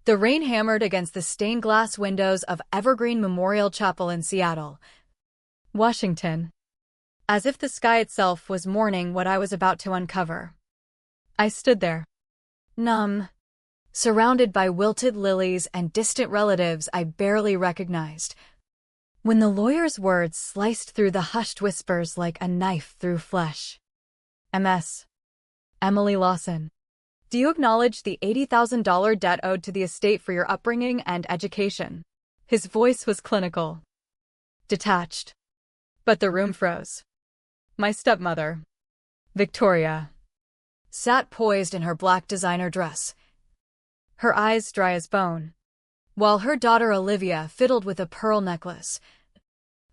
The rain hammered against the stained glass windows of Evergreen Memorial Chapel in Seattle, Washington, as if the sky itself was mourning what I was about to uncover. I stood there, numb, surrounded by wilted lilies and distant relatives I barely recognized, when the lawyer's words sliced through the hushed whispers like a knife through flesh. MS. Emily Lawson. Do you acknowledge the $80,000 debt owed to the estate for your upbringing and education? His voice was clinical, detached. But the room froze. My stepmother, Victoria, sat poised in her black designer dress, her eyes dry as bone, while her daughter Olivia fiddled with a pearl necklace,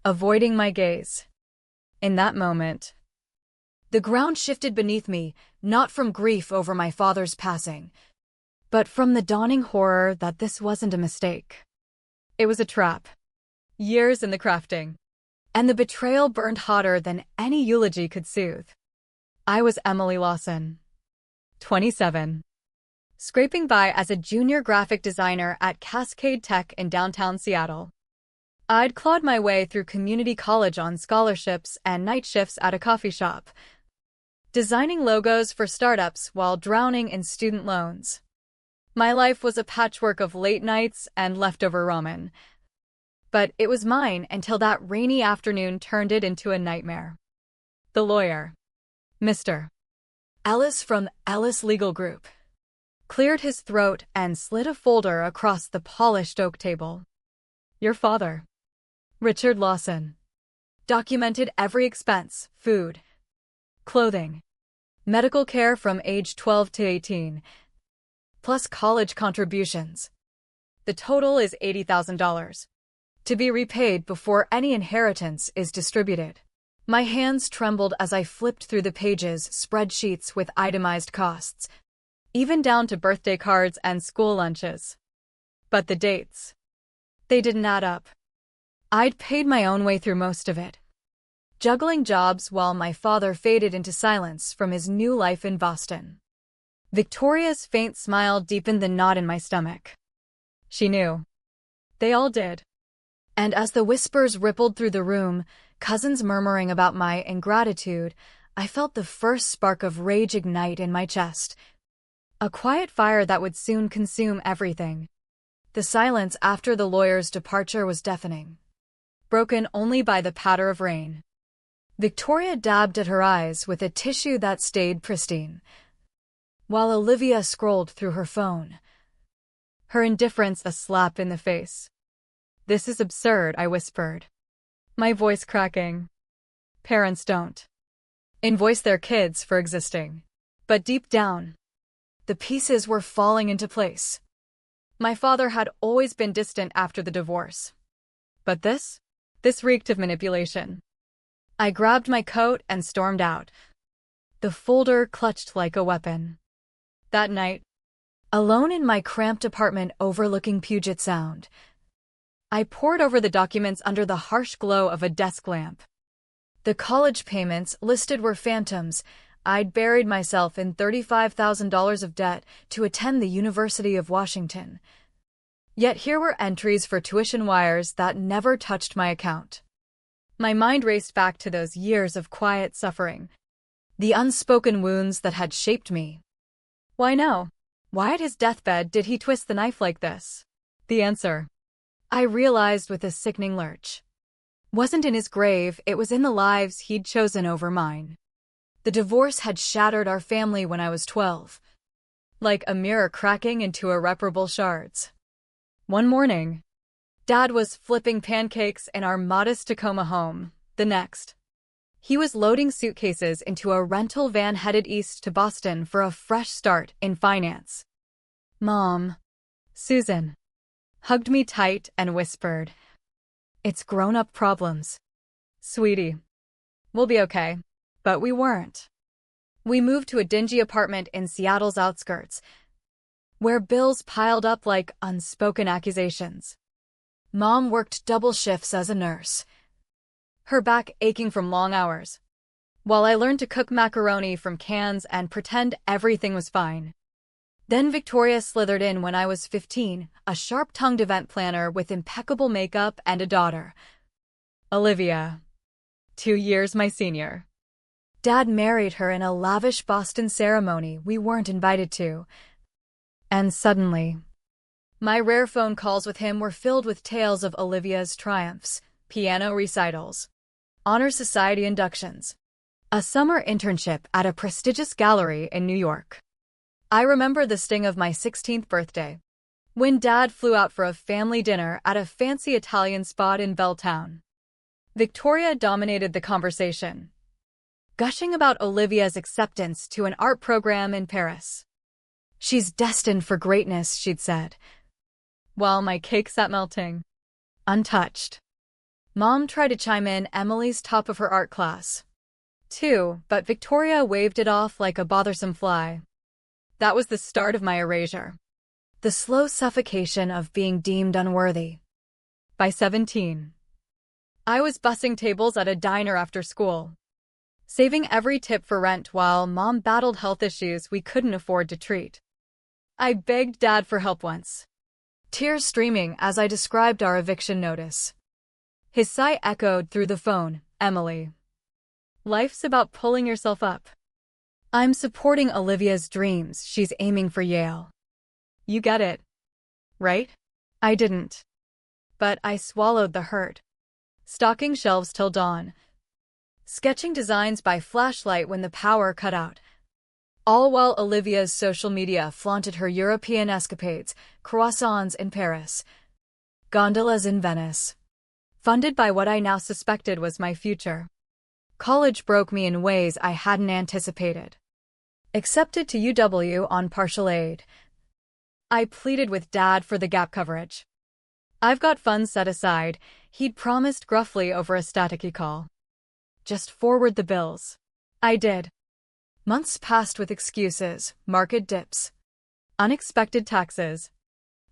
avoiding my gaze. In that moment, the ground shifted beneath me, not from grief over my father's passing, but from the dawning horror that this wasn't a mistake. It was a trap. Years in the crafting. And the betrayal burned hotter than any eulogy could soothe. I was Emily Lawson, 27, scraping by as a junior graphic designer at Cascade Tech in downtown Seattle. I'd clawed my way through community college on scholarships and night shifts at a coffee shop, designing logos for startups while drowning in student loans. My life was a patchwork of late nights and leftover ramen. But it was mine until that rainy afternoon turned it into a nightmare. The lawyer, Mr. Ellis from Ellis Legal Group, cleared his throat and slid a folder across the polished oak table. Your father, Richard Lawson, documented every expense: food, clothing, medical care from age 12 to 18, plus college contributions. The total is $80,000. To be repaid before any inheritance is distributed. My hands trembled as I flipped through the pages, spreadsheets with itemized costs, even down to birthday cards and school lunches. But the dates, they didn't add up. I'd paid my own way through most of it, juggling jobs while my father faded into silence from his new life in Boston. Victoria's faint smile deepened the knot in my stomach. She knew. They all did. And as the whispers rippled through the room, cousins murmuring about my ingratitude, I felt the first spark of rage ignite in my chest. A quiet fire that would soon consume everything. The silence after the lawyer's departure was deafening, broken only by the patter of rain. Victoria dabbed at her eyes with a tissue that stayed pristine, while Olivia scrolled through her phone, her indifference a slap in the face. This is absurd, I whispered, my voice cracking. Parents don't invoice their kids for existing. But deep down, the pieces were falling into place. My father had always been distant after the divorce. But this reeked of manipulation. I grabbed my coat and stormed out, the folder clutched like a weapon. That night, alone in my cramped apartment overlooking Puget Sound, I pored over the documents under the harsh glow of a desk lamp. The college payments listed were phantoms. I'd buried myself in $35,000 of debt to attend the University of Washington. Yet here were entries for tuition wires that never touched my account. My mind raced back to those years of quiet suffering, the unspoken wounds that had shaped me. Why no? Why at his deathbed did he twist the knife like this? The answer, I realized with a sickening lurch, wasn't in his grave, it was in the lives he'd chosen over mine. The divorce had shattered our family when I was 12, like a mirror cracking into irreparable shards. One morning, Dad was flipping pancakes in our modest Tacoma home. The next, he was loading suitcases into a rental van headed east to Boston for a fresh start in finance. Mom, Susan, hugged me tight and whispered, "It's grown-up problems. Sweetie, we'll be okay." But we weren't. We moved to a dingy apartment in Seattle's outskirts, where bills piled up like unspoken accusations. Mom worked double shifts as a nurse, her back aching from long hours, while I learned to cook macaroni from cans and pretend everything was fine. Then Victoria slithered in when I was 15, a sharp-tongued event planner with impeccable makeup and a daughter. Olivia. 2 years my senior. Dad married her in a lavish Boston ceremony we weren't invited to. And suddenly, my rare phone calls with him were filled with tales of Olivia's triumphs, piano recitals, honor society inductions, a summer internship at a prestigious gallery in New York. I remember the sting of my 16th birthday, when Dad flew out for a family dinner at a fancy Italian spot in Belltown. Victoria dominated the conversation, gushing about Olivia's acceptance to an art program in Paris. She's destined for greatness, she'd said, while my cake sat melting, untouched. Mom tried to chime in Emily's top of her art class, too, but Victoria waved it off like a bothersome fly. That was the start of my erasure. The slow suffocation of being deemed unworthy. By 17, I was bussing tables at a diner after school, saving every tip for rent while Mom battled health issues we couldn't afford to treat. I begged Dad for help once, tears streaming as I described our eviction notice. His sigh echoed through the phone, Emily. Life's about pulling yourself up. I'm supporting Olivia's dreams, she's aiming for Yale. You get it, right? I didn't. But I swallowed the hurt. Stocking shelves till dawn. Sketching designs by flashlight when the power cut out. All while Olivia's social media flaunted her European escapades, croissants in Paris, gondolas in Venice. Funded by what I now suspected was my future. College broke me in ways I hadn't anticipated. Accepted to UW on partial aid. I pleaded with Dad for the gap coverage. I've got funds set aside, he'd promised gruffly over a staticky call. Just forward the bills. I did. Months passed with excuses, market dips, unexpected taxes,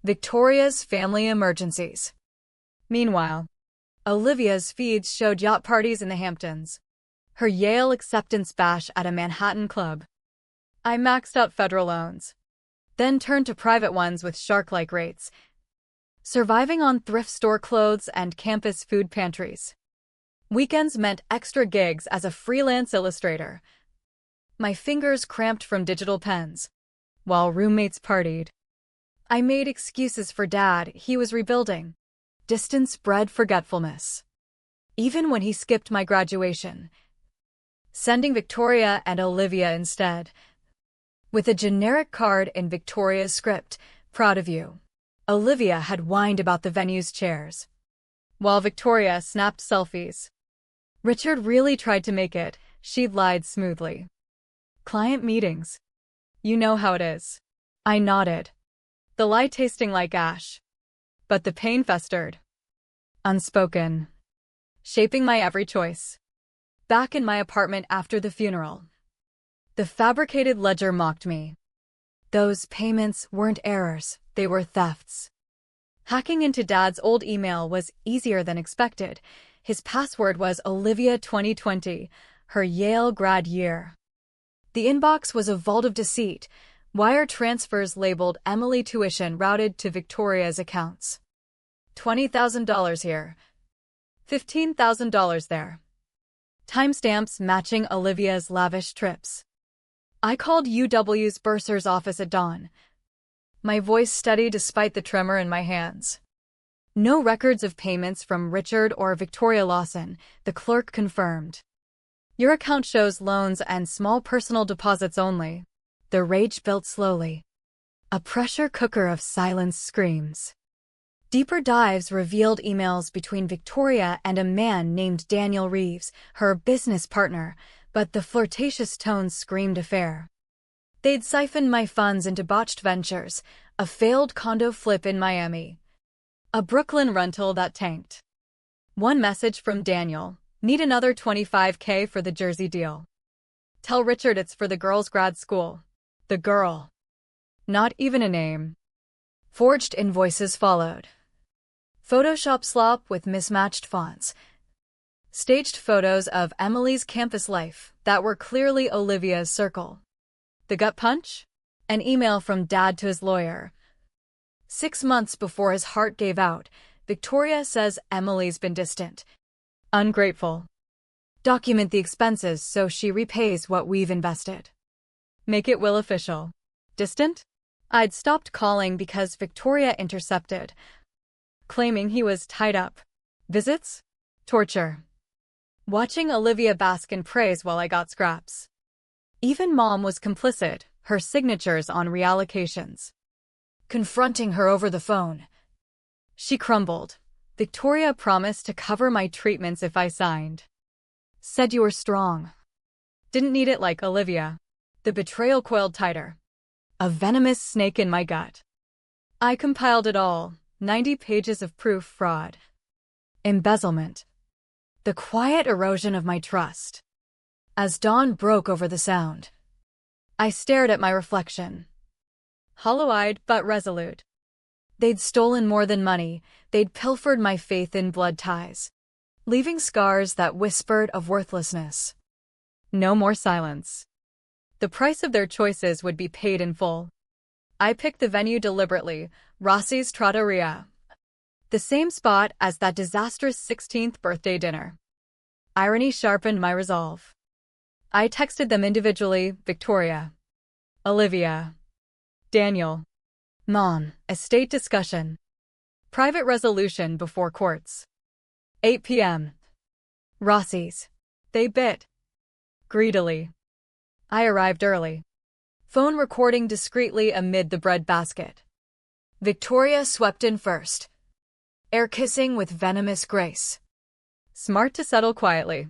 Victoria's family emergencies. Meanwhile, Olivia's feeds showed yacht parties in the Hamptons, her Yale acceptance bash at a Manhattan club. I maxed out federal loans, then turned to private ones with shark-like rates, surviving on thrift store clothes and campus food pantries. Weekends meant extra gigs as a freelance illustrator. My fingers cramped from digital pens, while roommates partied. I made excuses for Dad, he was rebuilding. Distance bred forgetfulness. Even when he skipped my graduation, sending Victoria and Olivia instead. With a generic card in Victoria's script, proud of you. Olivia had whined about the venue's chairs, while Victoria snapped selfies. Richard really tried to make it, she'd lied smoothly. Client meetings. You know how it is. I nodded, the lie tasting like ash. But the pain festered. Unspoken. Shaping my every choice. Back in my apartment after the funeral. The fabricated ledger mocked me. Those payments weren't errors, they were thefts. Hacking into Dad's old email was easier than expected. His password was Olivia 2020, her Yale grad year. The inbox was a vault of deceit, wire transfers labeled Emily tuition routed to Victoria's accounts. $20,000 here. $15,000 there. Timestamps matching Olivia's lavish trips. I called UW's bursar's office at dawn, my voice steady despite the tremor in my hands. No records of payments from Richard or Victoria Lawson, the clerk confirmed. Your account shows loans and small personal deposits only. The rage built slowly. A pressure cooker of silence screams. Deeper dives revealed emails between Victoria and a man named Daniel Reeves, her business partner, but the flirtatious tones screamed affair. They'd siphoned my funds into botched ventures, a failed condo flip in Miami, a Brooklyn rental that tanked. One message from Daniel, need another $25K for the Jersey deal. Tell Richard it's for the girl's grad school. The girl. Not even a name. Forged invoices followed. Photoshop slop with mismatched fonts. Staged photos of Emily's campus life that were clearly Olivia's circle. The gut punch? An email from Dad to his lawyer. 6 months before his heart gave out, Victoria says Emily's been distant. Ungrateful. Document the expenses so she repays what we've invested. Make it will official. Distant? I'd stopped calling because Victoria intercepted, claiming he was tied up. Visits? Torture. Watching Olivia bask in praise while I got scraps. Even Mom was complicit, her signatures on reallocations. Confronting her over the phone. She crumbled. Victoria promised to cover my treatments if I signed. Said you were strong. Didn't need it like Olivia. The betrayal coiled tighter. A venomous snake in my gut. I compiled it all, 90 pages of proof fraud. Embezzlement. The quiet erosion of my trust. As dawn broke over the sound, I stared at my reflection. Hollow-eyed but resolute. They'd stolen more than money, they'd pilfered my faith in blood ties, leaving scars that whispered of worthlessness. No more silence. The price of their choices would be paid in full. I picked the venue deliberately, Rossi's Trattoria. The same spot as that disastrous 16th birthday dinner. Irony sharpened my resolve. I texted them individually, Victoria, Olivia, Daniel, Mom, estate discussion. Private resolution before courts. 8 p.m. Rossi's. They bit. Greedily. I arrived early. Phone recording discreetly amid the bread basket. Victoria swept in first. Air kissing with venomous grace. Smart to settle quietly.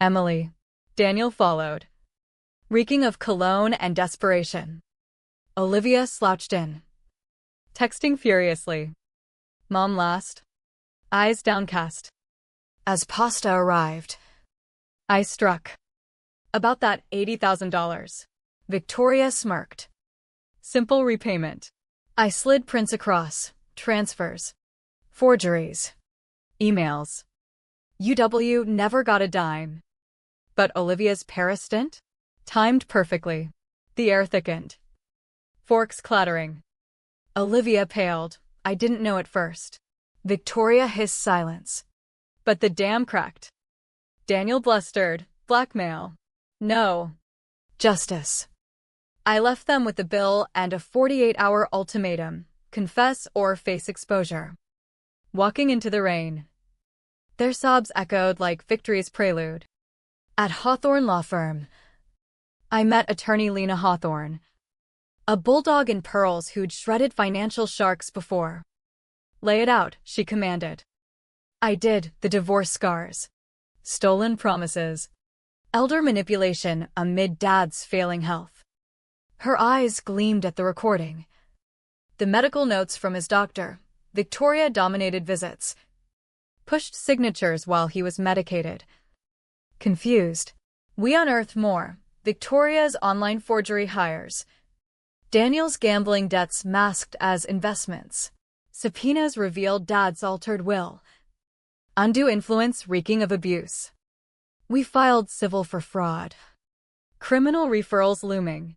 Emily. Daniel followed. Reeking of cologne and desperation. Olivia slouched in. Texting furiously. Mom last. Eyes downcast. As pasta arrived, I struck. About that $80,000. Victoria smirked. Simple repayment. I slid prints across. Transfers. Forgeries. Emails. UW never got a dime. But Olivia's Paris stint? Timed perfectly. The air thickened. Forks clattering. Olivia paled. I didn't know at first. Victoria hissed silence. But the dam cracked. Daniel blustered. Blackmail. No. Justice. I left them with the bill and a 48-hour ultimatum. Confess or face exposure. Walking into the rain. Their sobs echoed like victory's prelude. At Hawthorne Law Firm, I met attorney Lena Hawthorne, a bulldog in pearls who'd shredded financial sharks before. Lay it out, she commanded. I did. The divorce scars. Stolen promises. Elder manipulation amid Dad's failing health. Her eyes gleamed at the recording. The medical notes from his doctor. Victoria dominated visits. Pushed signatures while he was medicated. Confused. We unearthed more. Victoria's online forgery hires. Daniel's gambling debts masked as investments. Subpoenas revealed Dad's altered will. Undue influence reeking of abuse. We filed civil for fraud. Criminal referrals looming.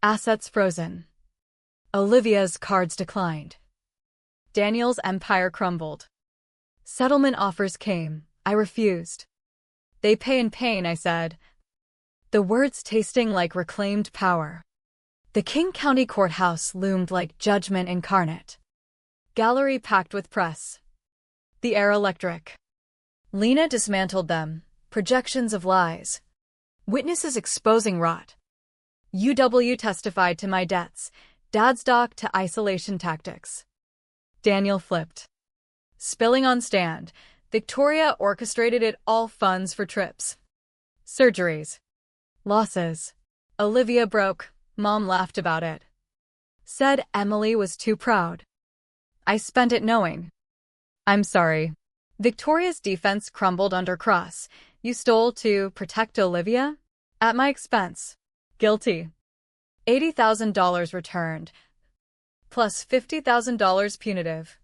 Assets frozen. Olivia's cards declined. Daniel's empire crumbled. Settlement offers came. I refused. They pay in pain, I said. The words tasting like reclaimed power. The King County Courthouse loomed like judgment incarnate. Gallery packed with press. The air electric. Lena dismantled them. Projections of lies. Witnesses exposing rot. UW testified to my debts. Dad's dock to isolation tactics. Daniel flipped. Spilling on stand. Victoria orchestrated it all funds for trips. Surgeries. Losses. Olivia broke. Mom laughed about it. Said Emily was too proud. I spent it knowing. I'm sorry. Victoria's defense crumbled under cross. You stole to protect Olivia? At my expense. Guilty. $80,000 returned. Plus $50,000 punitive.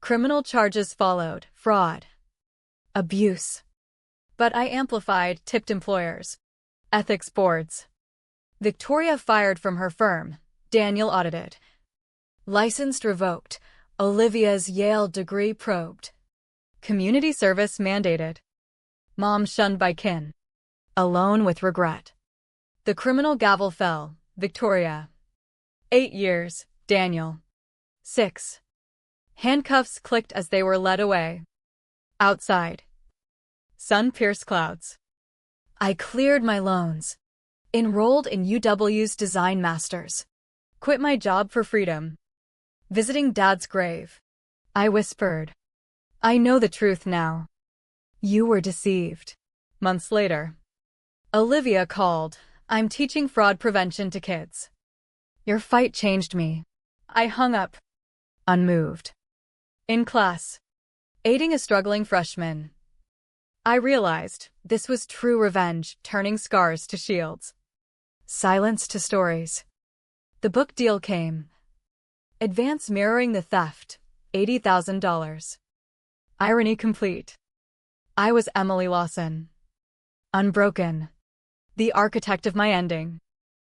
Criminal charges followed. Fraud. Abuse. But I amplified tipped employers. Ethics boards. Victoria fired from her firm. Daniel audited. Licensed revoked. Olivia's Yale degree probed. Community service mandated. Mom shunned by kin. Alone with regret. The criminal gavel fell. Victoria. 8 years. Daniel. 6. Handcuffs clicked as they were led away. Outside. Sun-pierced clouds. I cleared my loans. Enrolled in UW's Design Masters. Quit my job for freedom. Visiting Dad's grave. I whispered. I know the truth now. You were deceived. Months later. Olivia called. I'm teaching fraud prevention to kids. Your fight changed me. I hung up. Unmoved. In class. Aiding a struggling freshman. I realized this was true revenge, turning scars to shields. Silence to stories. The book deal came. Advance mirroring the theft, $80,000. Irony complete. I was Emily Lawson. Unbroken. The architect of my ending.